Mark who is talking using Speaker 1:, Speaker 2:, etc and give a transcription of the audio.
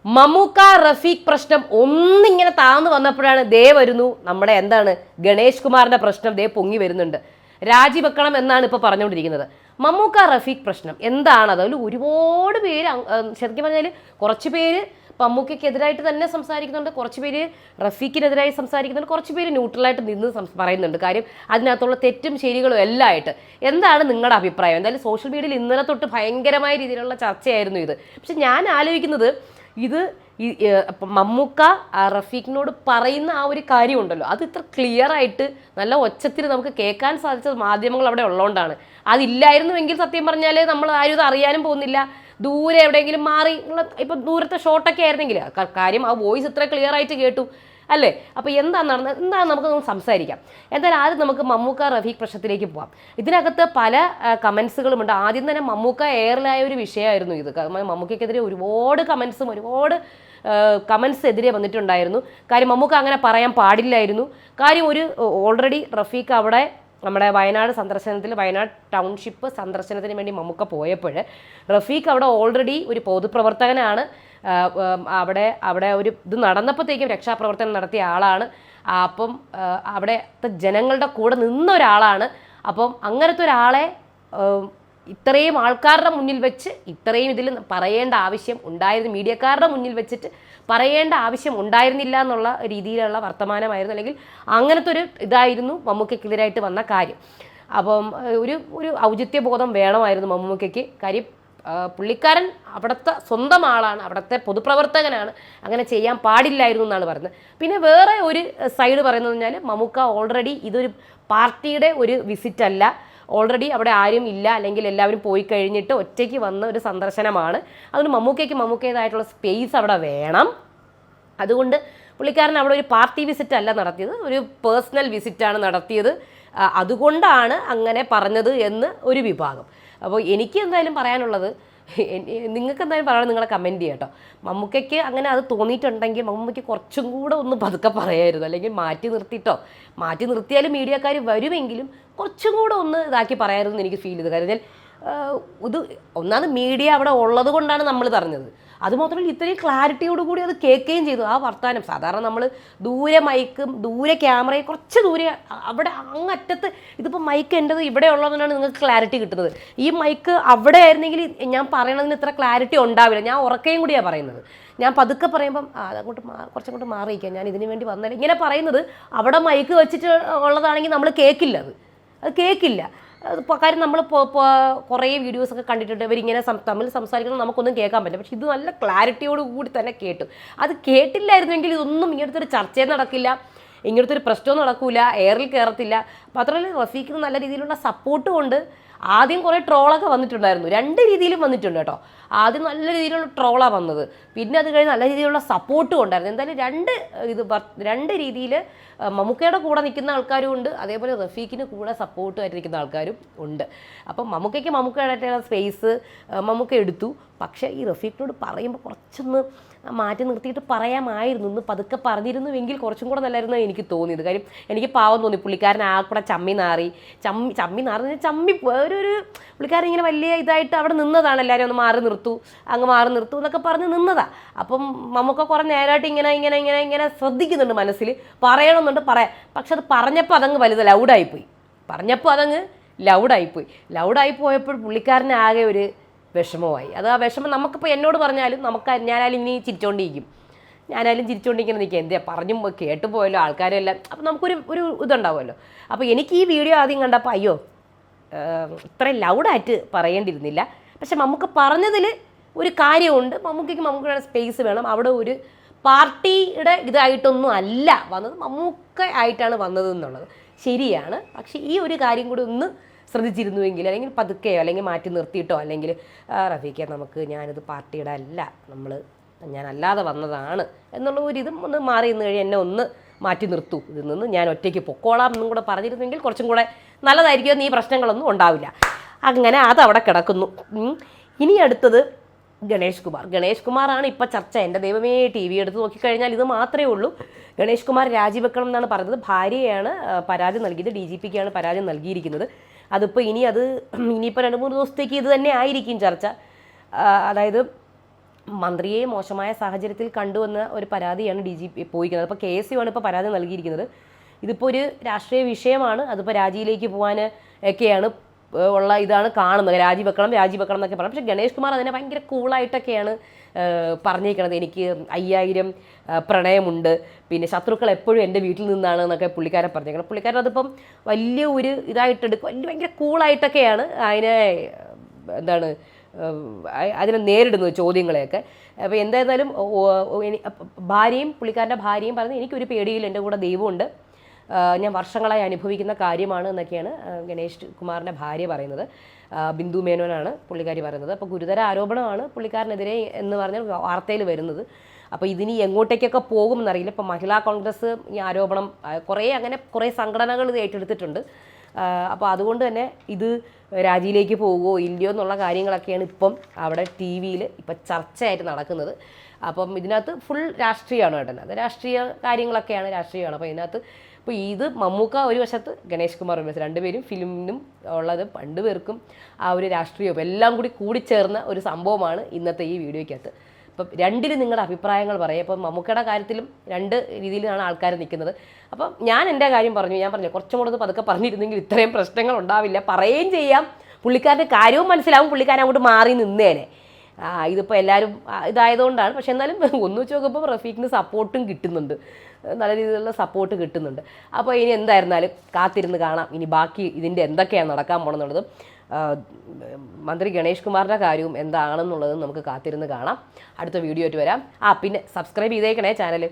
Speaker 1: മമ്മൂക്ക റഫീഖ് പ്രശ്നം ഒന്നിങ്ങനെ താഴ്ന്നു വന്നപ്പോഴാണ് ദേ വരുന്നു നമ്മുടെ എന്താണ് ഗണേഷ് കുമാറിന്റെ പ്രശ്നം ദേ പൊങ്ങി വരുന്നുണ്ട്. രാജിവെക്കണം എന്നാണ് ഇപ്പോൾ പറഞ്ഞുകൊണ്ടിരിക്കുന്നത്. മമ്മൂക്ക റഫീഖ് പ്രശ്നം എന്താണത്? അതിൽ ഒരുപാട് പേര് ശരിക്കും പറഞ്ഞാൽ കുറച്ച് പേര് മമ്മൂക്കയ്ക്കെതിരായിട്ട് തന്നെ സംസാരിക്കുന്നുണ്ട്, കുറച്ച് പേര് റഫീഖിനെതിരായി സംസാരിക്കുന്നുണ്ട്, കുറച്ച് പേര് ന്യൂട്രലായിട്ട് നിന്ന് പറയുന്നുണ്ട്. കാര്യം അതിനകത്തുള്ള തെറ്റും ശരികളും എല്ലാം ആയിട്ട്. എന്താണ് നിങ്ങളുടെ അഭിപ്രായം? എന്തായാലും സോഷ്യൽ മീഡിയയിൽ ഇന്നലെ തൊട്ട് ഭയങ്കരമായ രീതിയിലുള്ള ചർച്ചയായിരുന്നു ഇത്. പക്ഷെ ഞാൻ ആലോചിക്കുന്നത് ഇത് മമ്മൂക്ക റഫീഖിനോട് പറയുന്ന ആ ഒരു കാര്യമുണ്ടല്ലോ, അത് ഇത്ര ക്ലിയർ ആയിട്ട് നല്ല ഒച്ചത്തിൽ നമുക്ക് കേൾക്കാൻ സാധിച്ചത് മാധ്യമങ്ങൾ അവിടെ ഉള്ളതുകൊണ്ടാണ്. അതില്ലായിരുന്നുവെങ്കിൽ സത്യം പറഞ്ഞാൽ നമ്മൾ ആരും ഇത് അറിയാനും പോകുന്നില്ല. ദൂരെ എവിടെയെങ്കിലും മാറി ഇപ്പം ദൂരത്തെ ഷോട്ടൊക്കെ ആയിരുന്നെങ്കിൽ കാര്യം ആ വോയിസ് ഇത്ര ക്ലിയർ ആയിട്ട് കേട്ടു അല്ലേ? അപ്പോൾ എന്താണ് നമുക്ക് സംസാരിക്കാം. എന്തായാലും ആദ്യം നമുക്ക് മമ്മൂക്ക റഫീഖ് പ്രശ്നത്തിലേക്ക് പോവാം. ഇതിനകത്ത് പല കമൻസുകളുമുണ്ട്. ആദ്യം തന്നെ മമ്മൂക്ക എയറിലായ ഒരു വിഷയമായിരുന്നു ഇത്. മമ്മൂക്കയ്ക്കെതിരെ ഒരുപാട് കമൻസ് എതിരെ വന്നിട്ടുണ്ടായിരുന്നു. കാര്യം മമ്മൂക്ക അങ്ങനെ പറയാൻ പാടില്ലായിരുന്നു. കാര്യം ഓൾറെഡി റഫീഖ് അവിടെ നമ്മുടെ വയനാട് ടൗൺഷിപ്പ് സന്ദർശനത്തിന് വേണ്ടി മമ്മൂക്ക പോയപ്പോൾ റഫീഖ് അവിടെ ഓൾറെഡി ഒരു പൊതുപ്രവർത്തകനാണ്. അവിടെ ഒരു ഇത് നടന്നപ്പോഴത്തേക്കും രക്ഷാപ്രവർത്തനം നടത്തിയ ആളാണ്. അപ്പം അവിടുത്തെ ജനങ്ങളുടെ കൂടെ നിന്ന ഒരാളാണ്. അപ്പം അങ്ങനത്തെ ഒരാളെ ഇത്രയും ആൾക്കാരുടെ മുന്നിൽ വെച്ച് ഇത്രയും ഇതിൽ പറയേണ്ട ആവശ്യം ഉണ്ടായിരുന്നു, മീഡിയക്കാരുടെ മുന്നിൽ വെച്ചിട്ട് പറയേണ്ട ആവശ്യം ഉണ്ടായിരുന്നില്ല എന്നുള്ള രീതിയിലുള്ള വർത്തമാനമായിരുന്നു, അല്ലെങ്കിൽ അങ്ങനത്തെ ഒരു ഇതായിരുന്നു മമ്മൂക്കയ്ക്കെതിരായിട്ട് വന്ന കാര്യം. അപ്പം ഒരു ഔചിത്യബോധം വേണമായിരുന്നു മമ്മൂക്കയ്ക്ക്. കാര്യം പുള്ളിക്കാരൻ അവിടുത്തെ സ്വന്തം ആളാണ്, അവിടുത്തെ പൊതുപ്രവർത്തകനാണ്, അങ്ങനെ ചെയ്യാൻ പാടില്ലായിരുന്നു എന്നാണ് പറയുന്നത്. പിന്നെ വേറെ ഒരു സൈഡ് പറയുന്നത് പറഞ്ഞാൽ മമ്മൂക്ക ഓൾറെഡി ഇതൊരു പാർട്ടിയുടെ ഒരു വിസിറ്റ് അല്ല, ഓൾറെഡി അവിടെ ആരും ഇല്ല, അല്ലെങ്കിൽ എല്ലാവരും പോയി കഴിഞ്ഞിട്ട് ഒറ്റയ്ക്ക് വന്ന ഒരു സന്ദർശനമാണ്. അതുകൊണ്ട് മമ്മൂക്കയുടേതായിട്ടുള്ള സ്പേസ് അവിടെ വേണം. അതുകൊണ്ട് പുള്ളിക്കാരൻ അവിടെ ഒരു പാർട്ടി വിസിറ്റ് അല്ല നടത്തിയത്, ഒരു പേഴ്സണൽ വിസിറ്റാണ് നടത്തിയത്. അതുകൊണ്ടാണ് അങ്ങനെ പറഞ്ഞത് എന്ന് ഒരു വിഭാഗം. അപ്പോൾ എനിക്ക് എന്തായാലും പറയാനുള്ളത്, നിങ്ങൾക്ക് എന്തായാലും പറയാൻ നിങ്ങളെ കമൻറ്റ് ചെയ്യാം കേട്ടോ. മമ്മൂക്കയ്ക്ക് അങ്ങനെ അത് തോന്നിയിട്ടുണ്ടെങ്കിൽ മമ്മൂക്കയ്ക്ക് കുറച്ചും കൂടെ ഒന്ന് പതുക്കെ പറയായിരുന്നു, അല്ലെങ്കിൽ മാറ്റി നിർത്തിയാലും മീഡിയക്കാർ വരുമെങ്കിലും കുറച്ചും കൂടെ ഒന്ന് ഇതാക്കി പറയാമായിരുന്നു എന്ന് എനിക്ക് ഫീൽ ചെയ്തു. കാരണം ഇത് ഒന്നാമത് മീഡിയ അവിടെ ഉള്ളത് കൊണ്ടാണ് നമ്മൾ പറഞ്ഞത്. അതുമാത്രമല്ല ഇത്രയും ക്ലാരിറ്റിയോടുകൂടി അത് കേൾക്കുകയും ചെയ്തു ആ വർത്താനം. സാധാരണ നമ്മൾ ദൂരെ ക്യാമറയും കുറച്ച് ദൂരെ അവിടെ അങ്ങറ്റത്ത്, ഇതിപ്പോൾ മൈക്ക് എൻ്റെത് ഇവിടെ ഉള്ളതുകൊണ്ടാണ് നിങ്ങൾക്ക് ക്ലാരിറ്റി കിട്ടുന്നത്. ഈ മൈക്ക് അവിടെ ആയിരുന്നെങ്കിൽ ഞാൻ പറയണതിന് ഇത്ര ക്ലാരിറ്റി ഉണ്ടാവില്ല. ഞാൻ ഉറക്കയും കൂടിയാണ് പറയുന്നത്. ഞാൻ പതുക്കെ പറയുമ്പം കുറച്ചങ്ങോട്ട് മാറിയിരിക്കാം, ഞാൻ ഇതിനു വേണ്ടി വന്നാലും ഇങ്ങനെ പറയുന്നത്. അവിടെ മൈക്ക് വെച്ചിട്ട് ഉള്ളതാണെങ്കിൽ നമ്മൾ അത് കേൾക്കില്ല. കാര്യം നമ്മൾ കുറേ വീഡിയോസൊക്കെ കണ്ടിട്ടുണ്ട്, ഇവരിങ്ങനെ തമ്മിൽ സംസാരിക്കുന്നത് നമുക്കൊന്നും കേൾക്കാൻ പറ്റില്ല. പക്ഷെ ഇത് നല്ല ക്ലാരിറ്റിയോട് കൂടി തന്നെ കേട്ടു. അത് കേട്ടില്ലായിരുന്നെങ്കിൽ ഇതൊന്നും ഇങ്ങനത്തെ ഒരു ചർച്ചയും നടക്കില്ല, ഇങ്ങനത്തെ ഒരു പ്രശ്നവും നടക്കില്ല, എയറിൽ കയറത്തില്ല. മാത്രമല്ല റഫീഖിന് നല്ല രീതിയിലുള്ള സപ്പോർട്ടും ഉണ്ട്. ആദ്യം കുറേ ട്രോളൊക്കെ വന്നിട്ടുണ്ടായിരുന്നു, രണ്ട് രീതിയിലും വന്നിട്ടുണ്ട് കേട്ടോ. ആദ്യം നല്ല രീതിയിലുള്ള ട്രോളാണ് വന്നത്, പിന്നെ അത് കഴിഞ്ഞ് നല്ല രീതിയിലുള്ള സപ്പോർട്ടും ഉണ്ടായിരുന്നു. എന്തായാലും രണ്ട് രീതിയിൽ മമ്മൂക്കയുടെ കൂടെ നിൽക്കുന്ന ആൾക്കാരും ഉണ്ട്, അതേപോലെ റഫീഖിന് കൂടെ സപ്പോർട്ടുമായിട്ട് നിൽക്കുന്ന ആൾക്കാരും ഉണ്ട്. അപ്പം മമ്മൂക്കയുടെ സ്പേസ് മമ്മൂക്ക എടുത്തു. പക്ഷേ ഈ റഫീഖിനോട് പറയുമ്പോൾ കുറച്ചൊന്ന് മാറ്റി നിർത്തിയിട്ട് പറയാമായിരുന്നു, ഒന്ന് പതുക്കെ പറഞ്ഞിരുന്നുവെങ്കിൽ കുറച്ചും കൂടെ നല്ലായിരുന്നു എനിക്ക് തോന്നിയത്. കാര്യം എനിക്ക് പാവം തോന്നി, പുള്ളിക്കാരൻ ആ കൂടെ ചമ്മി നാറി ഒരു പുള്ളിക്കാരൻ ഇങ്ങനെ വലിയ ഇതായിട്ട് അവിടെ നിന്നതാണ്. എല്ലാവരും ഒന്ന് മാറി നിർത്തൂ എന്നൊക്കെ പറഞ്ഞ് നിന്നതാ. അപ്പം മമ്മൂക്ക കുറേ നേരമായിട്ട് ഇങ്ങനെ ശ്രദ്ധിക്കുന്നുണ്ട്, മനസ്സിൽ പറയണമെന്നുണ്ട് പക്ഷെ അത് പറഞ്ഞപ്പോൾ അതങ്ങ് വലുത് ലൗഡായി പോയപ്പോൾ പുള്ളിക്കാരന് ആകെ ഒരു വിഷമമായി. അത് ആ വിഷമം നമുക്കിപ്പോൾ എന്നോട് പറഞ്ഞാലും ഞാനായാലും ഇനി ചിരിച്ചുകൊണ്ടിരിക്കുന്ന നിൽക്കുക, എന്താ പറഞ്ഞു കേട്ടു പോയല്ലോ ആൾക്കാരെല്ലാം. അപ്പം നമുക്കൊരു ഇതുണ്ടാവുമല്ലോ. അപ്പോൾ എനിക്ക് ഈ വീഡിയോ ആദ്യം കണ്ടപ്പോൾ അയ്യോ ഇത്രയും ലൗഡായിട്ട് പറയേണ്ടിയിരുന്നില്ല. പക്ഷെ മമ്മൂക്ക പറഞ്ഞതിൽ ഒരു കാര്യമുണ്ട്, മമ്മൂക്കയുടെ സ്പേസ് വേണം. അവിടെ ഒരു പാർട്ടിയുടെ ഇതായിട്ടൊന്നും അല്ല വന്നത്, മമ്മൂക്ക ആയിട്ടാണ് വന്നത് എന്നുള്ളത് ശരിയാണ്. പക്ഷെ ഈ ഒരു കാര്യം കൂടി ഒന്ന് ശ്രദ്ധിച്ചിരുന്നുവെങ്കിൽ, അല്ലെങ്കിൽ പതുക്കെയോ അല്ലെങ്കിൽ മാറ്റി നിർത്തിയിട്ടോ, അല്ലെങ്കിൽ റഫീഖെ ഞാനിത് പാർട്ടിയുടെ അല്ല, ഞാൻ അല്ലാതെ വന്നതാണ് എന്നുള്ള ഒരു ഇതും ഒന്ന് മാറി നിന്ന് കഴിഞ്ഞാൽ എന്നെ ഒന്ന് മാറ്റി നിർത്തൂ, ഇതിൽ നിന്ന് ഞാൻ ഒറ്റയ്ക്ക് പൊക്കോളാം എന്നും കൂടെ പറഞ്ഞിരുന്നെങ്കിൽ കുറച്ചും കൂടെ നല്ലതായിരിക്കും. ഈ പ്രശ്നങ്ങളൊന്നും ഉണ്ടാവില്ല. അങ്ങനെ അതവിടെ കിടക്കുന്നു. ഇനി അടുത്തത് ഗണേഷ് കുമാറാണ് ഇപ്പോൾ ചർച്ച. എൻ്റെ ദൈവമേ, ടി വി എടുത്ത് നോക്കിക്കഴിഞ്ഞാൽ ഇത് മാത്രമേ ഉള്ളൂ. ഗണേഷ് കുമാർ രാജിവെക്കണം എന്നാണ് പറയുന്നത്. ഭാര്യയാണ് പരാതി നൽകിയത്, DGPക്കാണ് പരാതി നൽകിയിരിക്കുന്നത്. അതിപ്പോൾ ഇനിയിപ്പോൾ 2-3 ദിവസത്തേക്ക് ഇത് തന്നെ ആയിരിക്കും ചർച്ച. അതായത് മന്ത്രിയെ മോശമായ സാഹചര്യത്തിൽ കണ്ടുവന്ന ഒരു പരാതിയാണ് DGP പോയിരിക്കുന്നത്. അപ്പോൾ KSU ആണ് ഇപ്പോൾ പരാതി നൽകിയിരിക്കുന്നത്. ഇതിപ്പോൾ ഒരു രാഷ്ട്രീയ വിഷയമാണ്. അതിപ്പോൾ രാജിയിലേക്ക് പോകാൻ ഒക്കെയാണ് ഉള്ള ഇതാണ് കാണുന്നത്. രാജിവെക്കണം എന്നൊക്കെ പറയാം. പക്ഷേ ഗണേഷ് കുമാർ അതിനെ ഭയങ്കര കൂളായിട്ടൊക്കെയാണ് പറഞ്ഞിരിക്കുന്നത്. എനിക്ക് 5000 പ്രണയമുണ്ട്, പിന്നെ ശത്രുക്കൾ എപ്പോഴും എൻ്റെ വീട്ടിൽ നിന്നാണ് എന്നൊക്കെ പുള്ളിക്കാരൻ പറഞ്ഞേക്കണം. പുള്ളിക്കാരൻ അതിപ്പം വലിയ ഒരു ഇതായിട്ടെടുക്കും, ഭയങ്കര കൂളായിട്ടൊക്കെയാണ് അതിനെ എന്താണ് അതിനെ നേരിടുന്നത്, ചോദ്യങ്ങളെയൊക്കെ. അപ്പോൾ എന്തായാലും പുള്ളിക്കാരൻ്റെ ഭാര്യയും പറഞ്ഞ് എനിക്കൊരു പേടിയില്ല, എൻ്റെ കൂടെ ദൈവമുണ്ട്, ഞാൻ വർഷങ്ങളായി അനുഭവിക്കുന്ന കാര്യമാണ് എന്നൊക്കെയാണ് ഗണേഷ് കുമാറിൻ്റെ ഭാര്യ പറയുന്നത്. ബിന്ദു മേനോനാണ് പുള്ളിക്കാരി പറയുന്നത്. അപ്പോൾ ഗുരുതര ആരോപണമാണ് പുള്ളിക്കാരനെതിരെ എന്ന് പറഞ്ഞാൽ വാർത്തയിൽ വരുന്നത്. അപ്പോൾ ഇതിനി എങ്ങോട്ടേക്കൊക്കെ പോകുമെന്നറിയില്ല. ഇപ്പോൾ മഹിളാ കോൺഗ്രസ് ഈ ആരോപണം കുറേ സംഘടനകൾ ഇത് ഏറ്റെടുത്തിട്ടുണ്ട്. അപ്പോൾ അതുകൊണ്ട് തന്നെ ഇത് രാജിയിലേക്ക് പോകുമോ ഇല്ലയോ എന്നുള്ള കാര്യങ്ങളൊക്കെയാണ് ഇപ്പം അവിടെ TV-യിൽ ഇപ്പം ചർച്ചയായിട്ട് നടക്കുന്നത്. അപ്പം ഇതിനകത്ത് ഫുൾ രാഷ്ട്രീയമാണ് കേട്ടോ, അത് രാഷ്ട്രീയ കാര്യങ്ങളൊക്കെയാണ്, രാഷ്ട്രീയമാണ്. അപ്പോൾ ഇതിനകത്ത് ഇപ്പോൾ ഇത് മമ്മൂക്ക ഒരു വശത്ത്, ഗണേഷ് കുമാർ ഒരു വശത്ത്, രണ്ടുപേരും ഫിലിമിനും ഉള്ളത് രണ്ടുപേർക്കും ആ ഒരു രാഷ്ട്രീയവും എല്ലാം കൂടിച്ചേർന്ന ഒരു സംഭവമാണ് ഇന്നത്തെ ഈ വീഡിയോയ്ക്കകത്ത്. അപ്പം രണ്ടിലും നിങ്ങളുടെ അഭിപ്രായങ്ങൾ പറയാം. ഇപ്പം മമ്മൂക്കയുടെ കാര്യത്തിലും രണ്ട് രീതിയിലാണ് ആൾക്കാർ നിൽക്കുന്നത്. അപ്പം ഞാൻ എൻ്റെ കാര്യം ഞാൻ പറഞ്ഞു കുറച്ചും കൂടെ പതുക്കെ പറഞ്ഞിരുന്നെങ്കിൽ ഇത്രയും പ്രശ്നങ്ങൾ ഉണ്ടാവില്ല, പറയുകയും ചെയ്യാം, പുള്ളിക്കാരൻ്റെ കാര്യവും മനസ്സിലാവും, പുള്ളിക്കാരൻ അങ്ങോട്ട് മാറി നിന്നേനെ. ഇതിപ്പോൾ എല്ലാവരും ഇതായതുകൊണ്ടാണ്. പക്ഷെ എന്നാലും ഒന്ന് വെച്ച് നോക്കുമ്പോൾ റഫീഖിന് സപ്പോർട്ടും കിട്ടുന്നുണ്ട്, നല്ല രീതിയിലുള്ള സപ്പോർട്ട് കിട്ടുന്നുണ്ട്. അപ്പോൾ ഇനി എന്തായിരുന്നാലും കാത്തിരുന്ന് കാണാം ഇനി ബാക്കി ഇതിൻ്റെ എന്തൊക്കെയാണ് നടക്കാൻ പോകണമെന്നുള്ളത്. മന്ത്രി ഗണേഷ് കുമാറിൻ്റെ കാര്യവും എന്താണെന്നുള്ളതും നമുക്ക് കാത്തിരുന്ന് കാണാം. അടുത്ത വീഡിയോ ആയിട്ട് വരാം. പിന്നെ സബ്സ്ക്രൈബ് ചെയ്തേക്കണേ ചാനൽ.